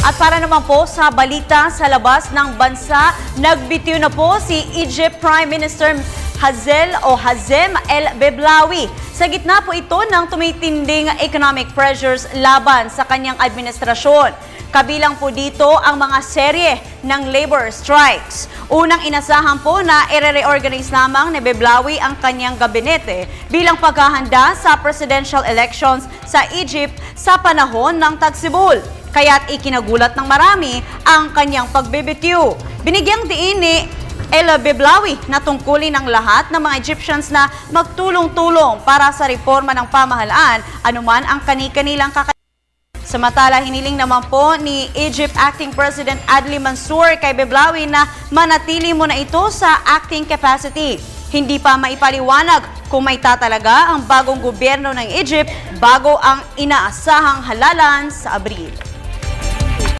At para naman po sa balita sa labas ng bansa, nagbitiw na po si Egypt Prime Minister Hazem El-Beblawi. Sa gitna po ito ng tumitinding economic pressures laban sa kanyang administrasyon. Kabilang po dito ang mga serye ng labor strikes. Unang inasahan po na i-reorganize lamang ni Beblawi ang kanyang gabinete bilang paghahanda sa presidential elections sa Egypt sa panahon ng tagsibol. Kaya't ikinagulat ng marami ang kanyang pagbibitiw. Binigyang diin ni El-Beblawi na tungkulin ng lahat ng mga Egyptians na magtulong-tulong para sa reforma ng pamahalaan, anuman ang kani-kanilang kakayahan. Samantala, hiniling naman po ni Egypt Acting President Adli Mansour kay Beblawi na manatili muna ito sa acting capacity. Hindi pa maipaliwanag kung may tatalaga ang bagong gobyerno ng Egypt bago ang inaasahang halalan sa Abril.